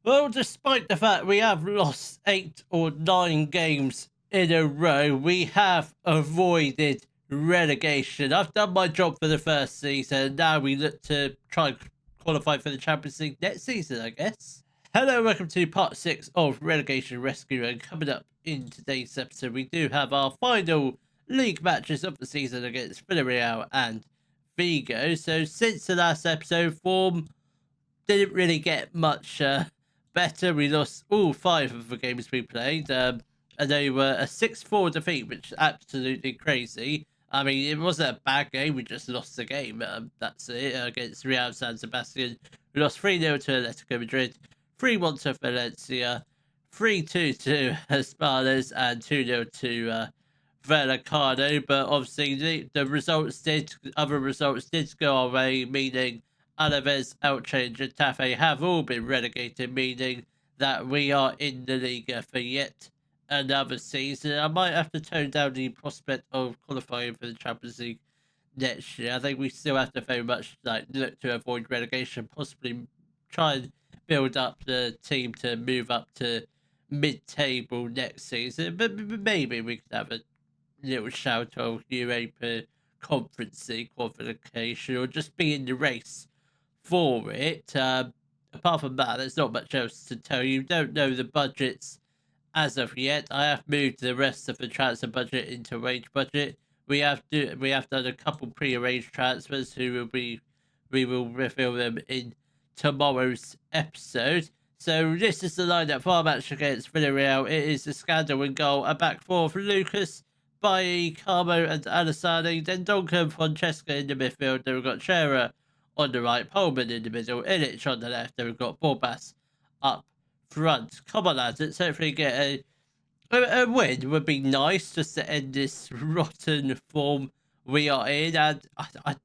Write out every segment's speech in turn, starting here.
Well, despite the fact we have lost 8 or 9 games in a row, we have avoided relegation. I've done my job for the first season. Now we look to try and qualify for the Champions League next season, I guess. Hello, welcome to part 6 of Relegation Rescuer. And coming up in today's episode, we do have our final league matches of the season against Villarreal and Vigo. So since the last episode, form didn't really get much better. We lost all 5 of the games we played, and they were a 6-4 defeat, which is absolutely crazy. I mean, it wasn't a bad game. We just lost the game. That's it. Against Real San Sebastian, we lost 3-0 to Atletico Madrid, 3-1 to Valencia, 3-2 to Espales, and 2-0 to Vallecano. But obviously, other results did go our way, meaning Alaves, Elche, and Getafe have all been relegated, meaning that we are in the Liga for yet another season. I might have to tone down the prospect of qualifying for the Champions League next year. I think we still have to very much look to avoid relegation, possibly try and build up the team to move up to mid-table next season. But maybe we could have a little shout of Europa Conference League qualification, or just be in the race for it. Apart from that, there's not much else to tell you. Don't know the budgets as of yet. I have moved the rest of the transfer budget into wage budget. We have done a couple pre-arranged transfers we will reveal them in tomorrow's episode. So this is the lineup for our match against Villarreal. It is a Scandal in goal, a back four for Lucas, Bailly, Carmo and Alassane, then Duncan, Francesca in the midfield. Then we've got Chera on the right, Pullman in the middle, Illich on the left, then we've got Borbas up front. Come on, lads, let's hopefully get a win. Would be nice just to end this rotten form we are in. And I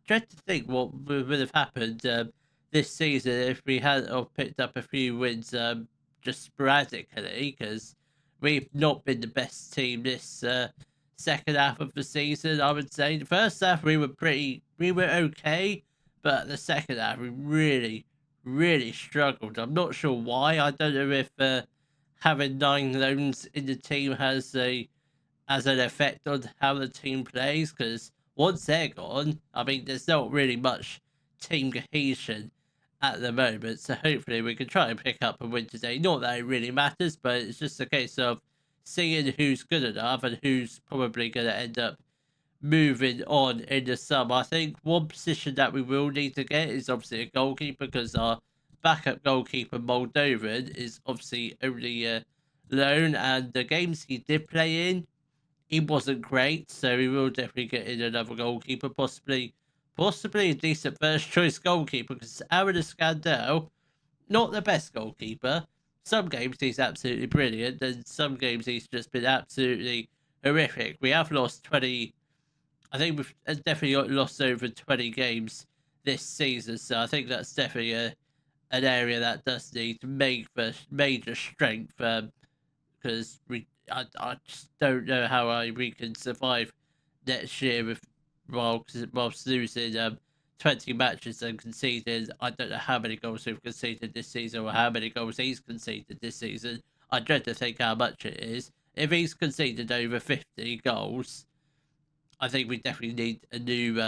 dread to think what would have happened this season if we hadn't picked up a few wins just sporadically, because we've not been the best team this second half of the season. I would say the first half we were okay, but the second half we really struggled. I'm not sure why. I don't know if having 9 loans in the team has an effect on how the team plays, because once they're gone, I mean, there's not really much team cohesion at the moment. So hopefully we can try and pick up a win today. Not that it really matters, but it's just a case of seeing who's good enough and who's probably going to end up moving on in the summer. I think one position that we will need to get is obviously a goalkeeper, because our backup goalkeeper Moldovan is obviously only a loan, and the games he did play in, he wasn't great. So we will definitely get in another goalkeeper, possibly a decent first choice goalkeeper, because Aaron Scandal, not the best goalkeeper. Some games he's absolutely brilliant, and some games he's just been absolutely horrific. We have lost 20. I think we've definitely lost over 20 games this season, so I think that's definitely an area that does need major strength, because I just don't know how we can survive next year whilst losing 20 matches and conceding. I don't know how many goals we've conceded this season or how many goals he's conceded this season. I dread to think how much it is. If he's conceded over 50 goals, I think we definitely need a new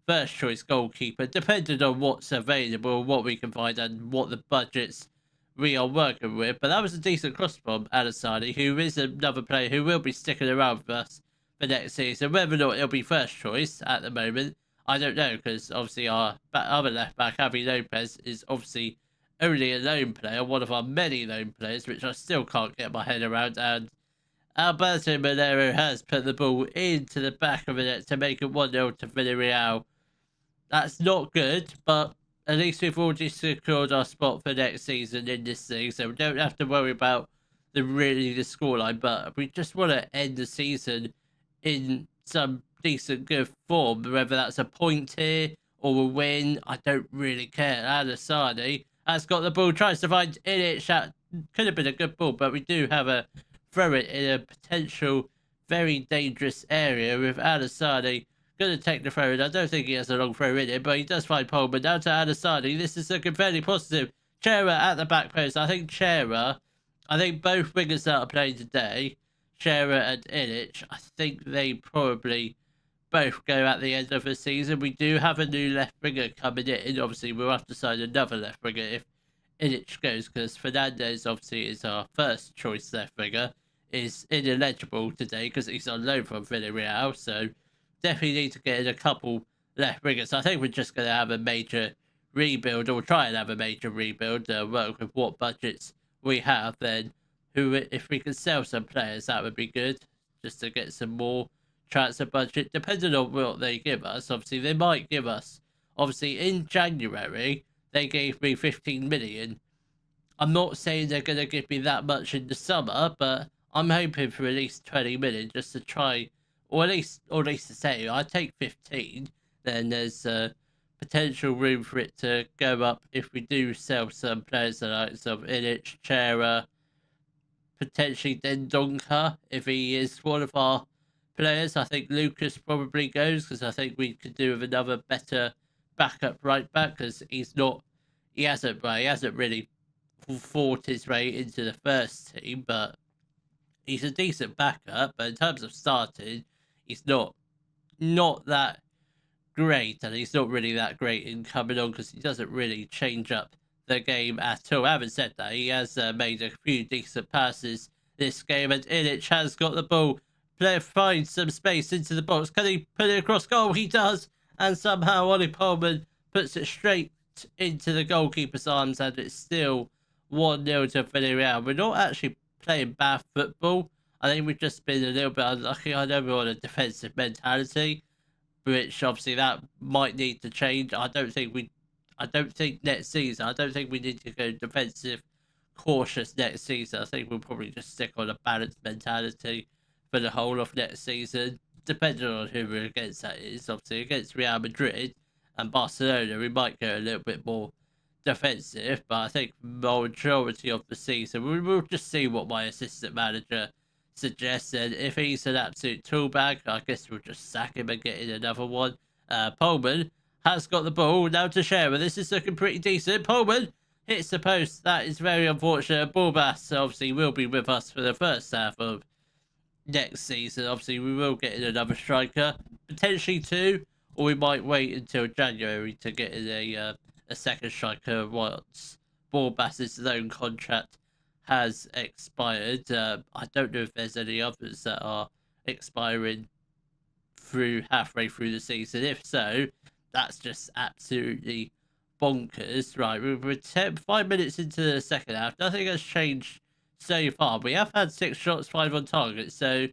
first choice goalkeeper, depending on what's available, what we can find, and what the budgets we are working with. But that was a decent cross from Alassane, who is another player who will be sticking around with us for next season. Whether or not it'll be first choice at the moment, I don't know, because obviously our other left back, Javi Lopez, is obviously only a loan player, one of our many loan players, which I still can't get my head around. And Alberto Monero has put the ball into the back of the net to make it 1-0 to Villarreal. That's not good, but at least we've already secured our spot for next season in this league, so we don't have to worry about the scoreline. But we just want to end the season in some decent good form, whether that's a point here or a win. I don't really care. Alassane has got the ball, tries to find Illich. Could have been a good ball, but we do have a throw it in a potential very dangerous area with Alassane going to take the throw in. I don't think he has a long throw in it, but he does find Pullman down to Alassane. This is looking fairly positive. Chera at the back post. I think both wingers that are playing today, Chera and Illich, I think they probably both go at the end of the season. We do have a new left winger coming in. Obviously, we'll have to sign another left winger if Illich goes, because Fernandez obviously is our first choice left winger. Is ineligible today because he's on loan from Villarreal. So definitely need to get in a couple left wingers. I think we're just going to have a major rebuild, or try and have a major rebuild. Work with what budgets we have. Then, if we can sell some players, that would be good, just to get some more transfer budget, depending on what they give us. Obviously, they might give us. Obviously, in January, they gave me 15 million. I'm not saying they're going to give me that much in the summer, but I'm hoping for at least 20 million just to try, or at least to say, I take 15, then there's potential room for it to go up if we do sell some players like some Illich, Chera, potentially then Donker, if he is one of our players. I think Lucas probably goes because I think we could do with another better backup right back because he hasn't really fought his way into the first team, but he's a decent backup. But in terms of starting, he's not that great, and he's not really that great in coming on because he doesn't really change up the game at all. Having said that, he has made a few decent passes this game, and Illich has got the ball. Player finds some space into the box. Can he put it across goal? He does, and somehow Ollie Pullman puts it straight into the goalkeeper's arms, and it's still 1-0 to Villarreal. We're not actually playing bad football. I think we've just been a little bit unlucky. I know we're on a defensive mentality, which obviously that might need to change. I don't think next season, I don't think we need to go defensive cautious next season. I think we'll probably just stick on a balanced mentality for the whole of next season, depending on who we're against. That is obviously against Real Madrid and Barcelona, we might go a little bit more defensive, but I think majority of the season we'll just see what my assistant manager suggests, and if he's an absolute toolbag, I guess we'll just sack him and get in another one. Pullman has got the ball now to Shearer. This is looking pretty decent. Pullman hits the post. That is very unfortunate. Borbas obviously will be with us for the first half of next season. Obviously, we will get in another striker, potentially two, or we might wait until January to get in a second striker once Borbas's loan contract has expired. I don't know if there's any others that are expiring halfway through the season. If so, that's just absolutely bonkers. Right, we're 5 minutes into the second half. Nothing has changed so far. We have had 6 shots, 5 on target, so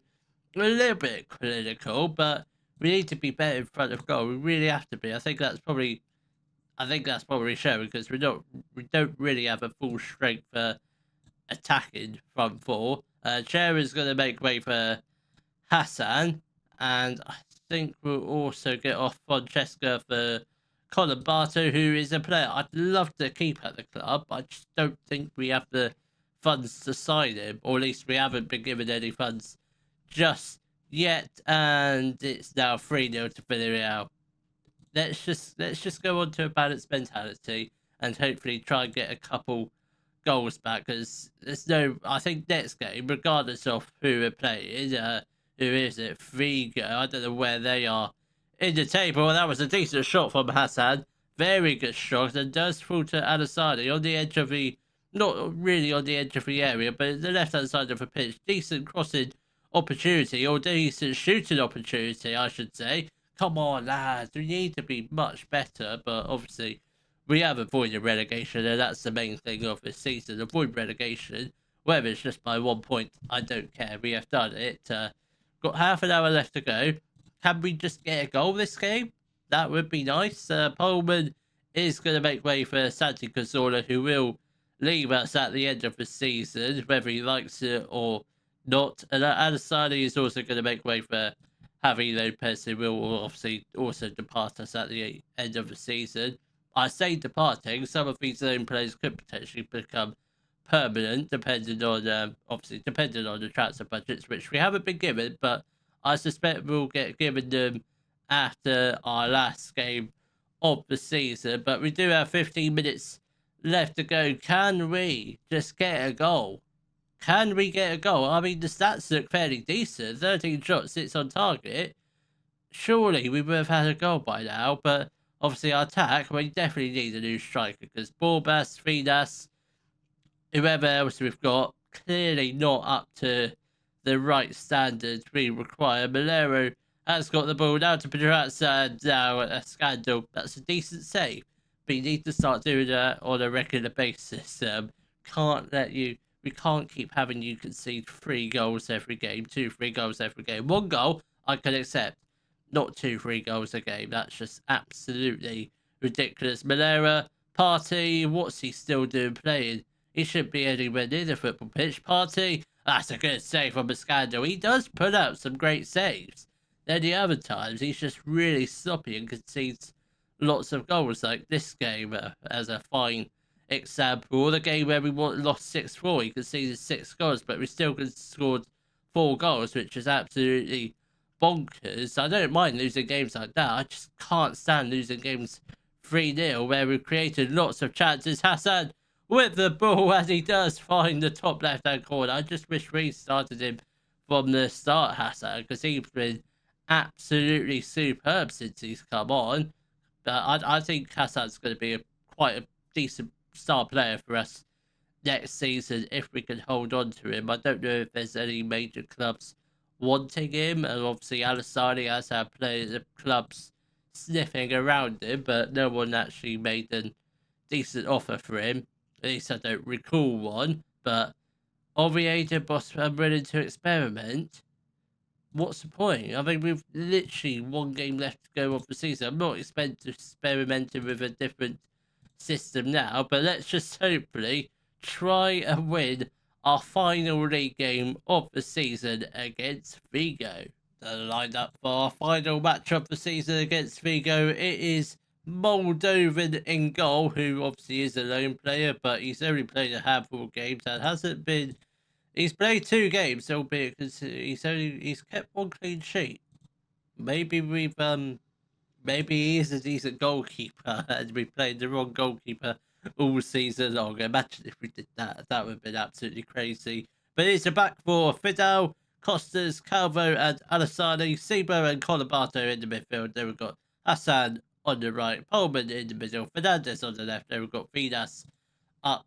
we're a little bit clinical, but we need to be better in front of goal. We really have to be. I think that's probably showing because we don't really have a full strength for attacking front four. Chair is going to make way for Hassan, and I think we'll also get off Francesca for Colin Bartow, who is a player I'd love to keep at the club. I just don't think we have the funds to sign him, or at least we haven't been given any funds just yet. And it's now 3-0 to Villarreal. Let's just go on to a balanced mentality and hopefully try and get a couple goals back, because I think next game, regardless of who we're playing, who is it? Frigo. I don't know where they are in the table. That was a decent shot from Hassan. Very good shot, and does fall to Alasani on the edge of not really on the edge of the area, but the left hand side of the pitch. Decent crossing opportunity, or decent shooting opportunity, I should say. Come on, lads, we need to be much better, but obviously we have avoided relegation, and that's the main thing of this season. Avoid relegation, whether it's just by 1 point, I don't care. We have done it. Got half an hour left to go. Can we just get a goal this game? That would be nice. Pullman is going to make way for Santi Cazorla, who will leave us at the end of the season, whether he likes it or not. And Adesanya is also going to make way for Javi Lopez, who will obviously also depart us at the end of the season. I say departing, some of these loan players could potentially become permanent, depending on the transfer budgets, which we haven't been given, but I suspect we'll get given them after our last game of the season. But we do have 15 minutes left to go. Can we just get a goal? Can we get a goal? I mean, the stats look fairly decent. 13 shots, 6 on target. Surely we would have had a goal by now, but obviously our attack, we definitely need a new striker because Borbas, Fidas, whoever else we've got, clearly not up to the right standards we require. Malero has got the ball now to Pedraza, and now a scandal. That's a decent save, but you need to start doing that on a regular basis. We can't keep having you concede 3 goals every game, 2, 3 goals every game. 1 goal, I can accept. Not 2, 3 goals a game. That's just absolutely ridiculous. Malera, Party, what's he still doing playing? He shouldn't be anywhere near the football pitch. Party, that's a good save from Scandal. He does put out some great saves. Then the other times, he's just really sloppy and concedes lots of goals, like this game as a fine example. Or the game where we lost 6-4, he conceded 6 goals, but we still scored 4 goals, which is absolutely bonkers. I don't mind losing games like that. I just can't stand losing games 3-0 where we've created lots of chances. Hassan with the ball as he does find the top left-hand corner. I just wish we started him from the start, Hassan, because he's been absolutely superb since he's come on. But I think Hassan's going to be quite a decent star player for us next season if we can hold on to him. I don't know if there's any major clubs wanting him, and obviously Alassani has had players of clubs sniffing around him, but no one actually made a decent offer for him. At least I don't recall one. But Oviedo boss are willing to experiment. What's the point? I mean, we've literally 1 game left to go of the season. I'm not experimenting with a different system now, but let's just hopefully try and win our final league game of the season against Vigo. Lined up for our final match of the season against Vigo, it is Moldovan in goal, who obviously is a lone player, but he's only played a handful of games and hasn't been. He's played 2 games, albeit because he's kept 1 clean sheet. Maybe he is a decent goalkeeper, and we played the wrong goalkeeper all season long. Imagine if we did that. That would have been absolutely crazy. But it's a back 4. Fidel, Costas, Calvo, and Alassani, Sebo, and Colabato in the midfield. Then we've got Hassan on the right, Pullman in the middle, Fernandez on the left. Then we've got Fidas up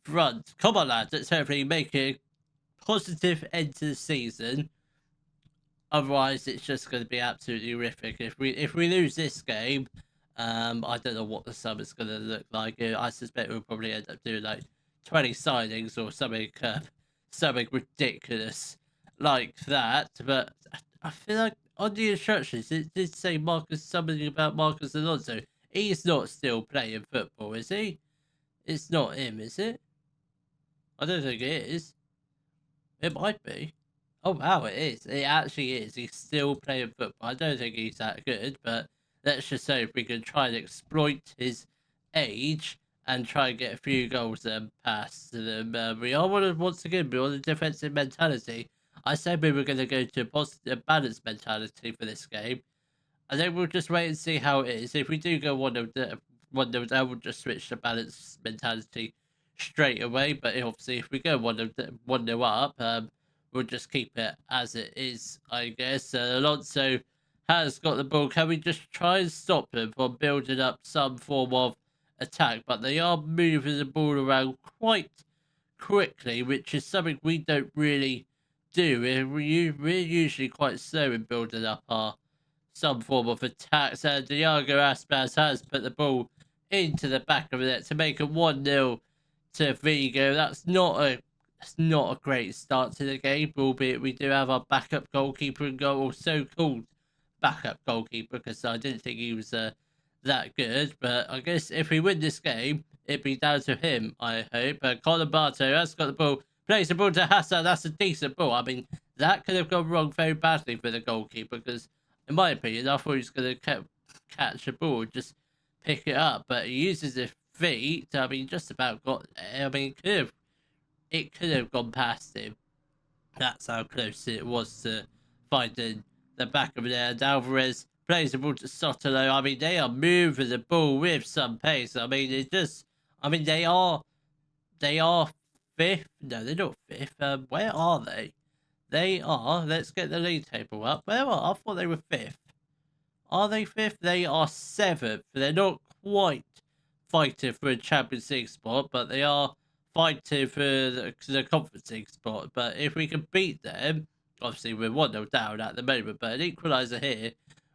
front. Come on, lads. Let's hopefully make it a positive end to the season. Otherwise, it's just going to be absolutely horrific. If we lose this game, I don't know what the sum is going to look like. I suspect we'll probably end up doing like 20 signings or something ridiculous like that. But I feel like on the instructions, it did say something about Marcus Alonso. He's not still playing football, is he? It's not him, is it? I don't think it is. It might be. Oh, wow, it is. It actually is. He's still playing football. I don't think he's that good, but let's just hope we can try and exploit his age and try and get a few goals past them. We are once again, we're on a defensive mentality. I said we were going to go to a positive, balanced mentality for this game. I think we'll just wait and see how it is. If we do go 1-0 down, we'll just switch to balanced mentality straight away. But obviously, if we go 1-0 up, we'll just keep it as it is, I guess. Alonso has got the ball. Can we just try and stop them from building up some form of attack? But they are moving the ball around quite quickly, which is something we don't really do. We're usually quite slow in building up some form of attacks. And Diago Aspas has put the ball into the back of the net to make it 1-0 to Vigo. That's not a great start to the game, albeit we do have our backup goalkeeper in goal, or so-called backup goalkeeper, because I didn't think he was that good. But I guess if we win this game, it'd be down to him, I hope. Colin Barto has got the ball, plays the ball to Hassan. That's a decent ball. I mean, that could have gone wrong very badly for the goalkeeper, because in my opinion, I thought he was going to catch the ball and just pick it up, but he uses his feet. I mean, just about got there. I mean, it could have gone past him. That's how close it was to finding the back of it. And Alvarez plays the ball to Sotelo. I mean, they are moving the ball with some pace. I mean, I mean, they are fifth. No, they're not fifth. Where are they? They are. Let's get the league table up. Where are? I thought they were fifth. Are they fifth? They are seventh. They're not quite fighting for a Champions League spot, but they are fighting for the Conference League spot. But if we can beat them, obviously we're 1-0 down at the moment, but an equaliser here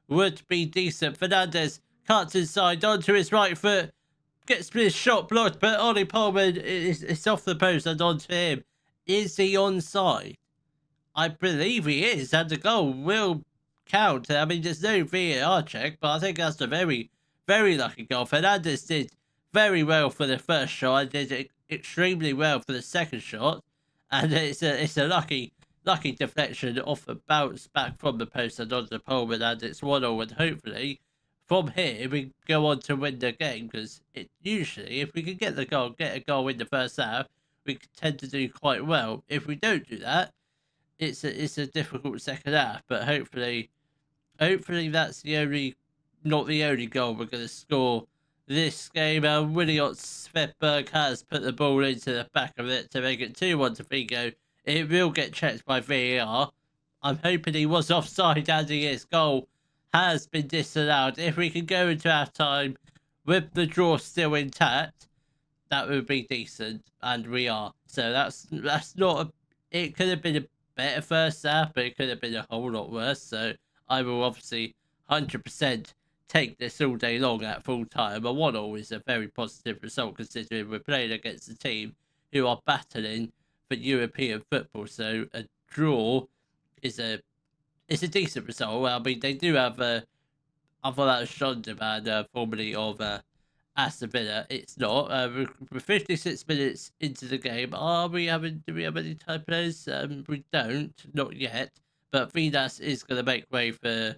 would be decent. Fernandez cuts inside onto his right foot, gets his shot blocked, but Ollie Pullman is off the post and onto him. Is he onside? I believe he is, and the goal will count. I mean, there's no VAR check, but I think that's a very, very lucky goal. Fernandez did very well for the first shot and did extremely well for the second shot, and it's a lucky deflection off a bounce back from the post and onto Pullman, and it's 1-0, and hopefully from here we go on to win the game, because it usually, if we can get a goal in the first half, we tend to do quite well. If we don't do that, it's a difficult second half, but hopefully that's not the only goal we're going to score this game. Williot Svedberg has put the ball into the back of it to make it 2-1 to Vigo. It will get checked by VAR. I'm hoping he was offside, and he is. Goal has been disallowed. If we can go into half time with the draw still intact, that would be decent, and we are. So that's not a. It could have been a better first half, but it could have been a whole lot worse. So I will obviously 100% take this all day long at full time. A 1-0 is a very positive result, considering we're playing against a team who are battling for European football. So a draw is a decent result. I mean, they do have I thought that was Shonda, formerly of Aston Villa. It's not. We're 56 minutes into the game. Do we have any time players? We don't, not yet. But Vidas is going to make way for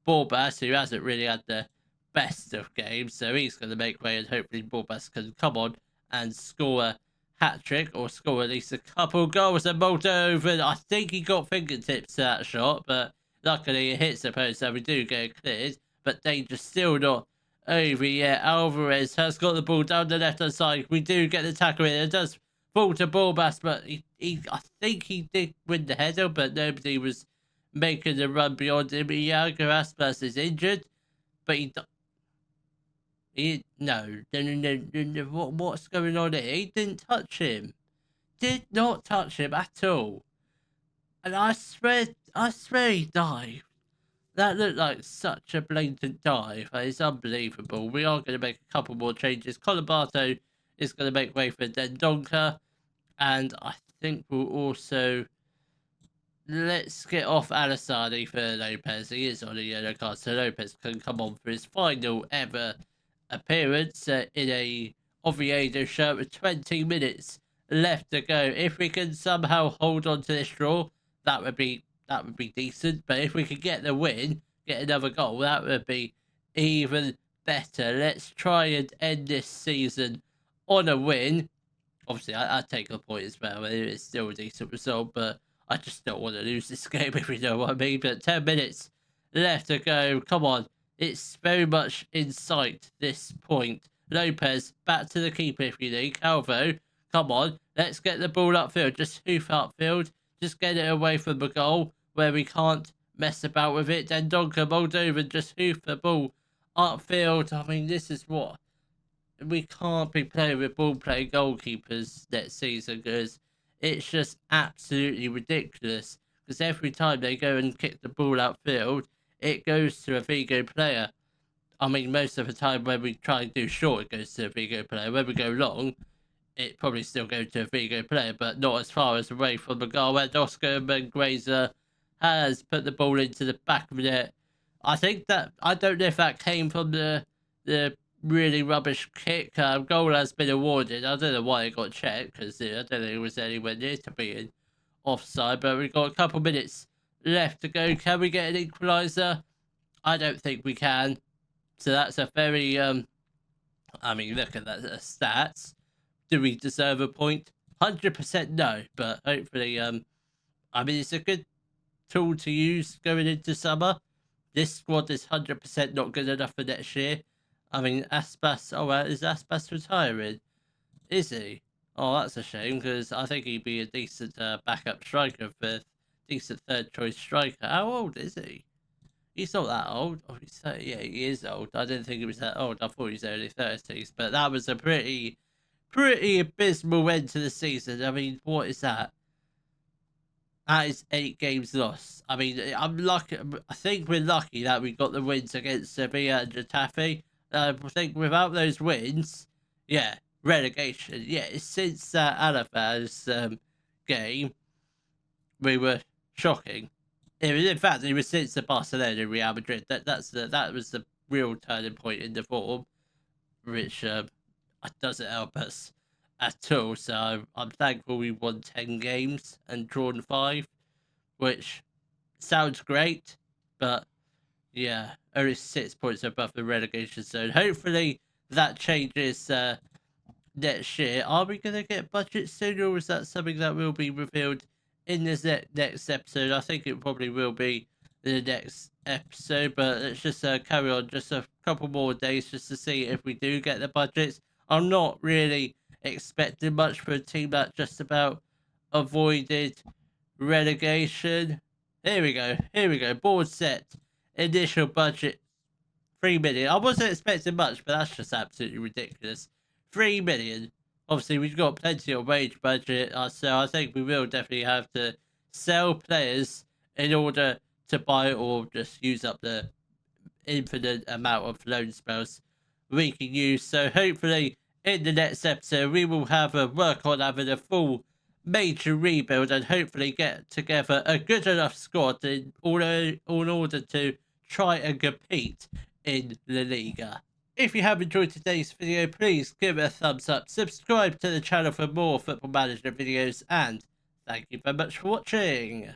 Borbas, who hasn't really had the best of games. So he's going to make way, and hopefully Borbas can come on and score a hat-trick, or score at least a couple goals. And Moldovan, I think he got fingertips to that shot, but luckily it hits the post, so we do get cleared. But Danger still not over yet. Alvarez has got the ball down the left-hand side. We do get the tackle in. It does fall to Borbas, but I think he did win the header, but nobody was making the run beyond him. Iago Aspas is injured, but no. What's going on here? He didn't touch him. Did not touch him at all. And I swear he dived. That looked like such a blatant dive. It's unbelievable. We are going to make a couple more changes. Colabato is going to make way for Dendonka. And I think we'll also... Let's get off Alassani for Lopez. He is on a yellow card, so Lopez can come on for his final ever appearance in a Oviedo shirt with 20 minutes left to go. If we can somehow hold on to this draw, that would be decent. But if we could get the win, get another goal, that would be even better. Let's try and end this season on a win. Obviously, I'd take a point as well. It's still a decent result, but I just don't want to lose this game, if you know what I mean. But 10 minutes left to go. Come on. It's very much in sight, this point. Lopez, back to the keeper if you need. Calvo, come on. Let's get the ball upfield. Just hoof upfield. Just get it away from the goal where we can't mess about with it. Then Donker, Moldovan, just hoof the ball upfield. I mean, this is what... We can't be playing with ball-playing goalkeepers next season, because it's just absolutely ridiculous. Because every time they go and kick the ball outfield, it goes to a Vigo player. I mean, most of the time when we try and do short, it goes to a Vigo player. When we go long, it probably still goes to a Vigo player, but not as far as away from the goal. And Oscar Mengueza has put the ball into the back of the net. I don't know if that came from the really rubbish kick. Goal has been awarded. I don't know why it got checked, because I don't think it was anywhere near to being offside, but we've got a couple minutes left to go. Can we get an equaliser? I don't think we can. So that's a very, I mean, look at that stats. Do we deserve a point? 100% no, but hopefully, I mean, it's a good tool to use going into summer. This squad is 100% not good enough for next year. I mean, Aspas, is Aspas retiring? Is he? Oh, that's a shame, because I think he'd be a decent backup striker for decent third choice striker. How old is he? He's not that old. Oh, he's 30. Yeah, he is old. I didn't think he was that old. I thought he was early 30s. But that was a pretty abysmal end to the season. I mean, what is that? That is 8 games lost. I mean, I'm lucky. I think we're lucky that we got the wins against Sevilla and Getafe. I think without those wins, yeah, relegation. Yeah, since that Alavaz game, we were shocking. In fact, it was since the Barcelona Real Madrid that was the real turning point in the form, which doesn't help us at all. So I'm thankful we won 10 games and drawn 5, which sounds great, but yeah, only 6 points above the relegation zone. Hopefully that changes next year. Are we going to get budget soon, or is that something that will be revealed in this next episode? I think it probably will be the next episode, but let's just carry on just a couple more days just to see if we do get the budgets. I'm not really expecting much for a team that just about avoided relegation. Here we go. Board set. Initial budget 3 million. I wasn't expecting much, but that's just absolutely ridiculous. 3 million. Obviously, we've got plenty of wage budget, so I think we will definitely have to sell players in order to buy or just use up the infinite amount of loan spells we can use. So hopefully, in the next episode, we will have a work on having a full major rebuild and hopefully get together a good enough squad in order to try and compete in La Liga. If you have enjoyed today's video, please give it a thumbs up, subscribe to the channel for more Football Manager videos, and thank you very much for watching.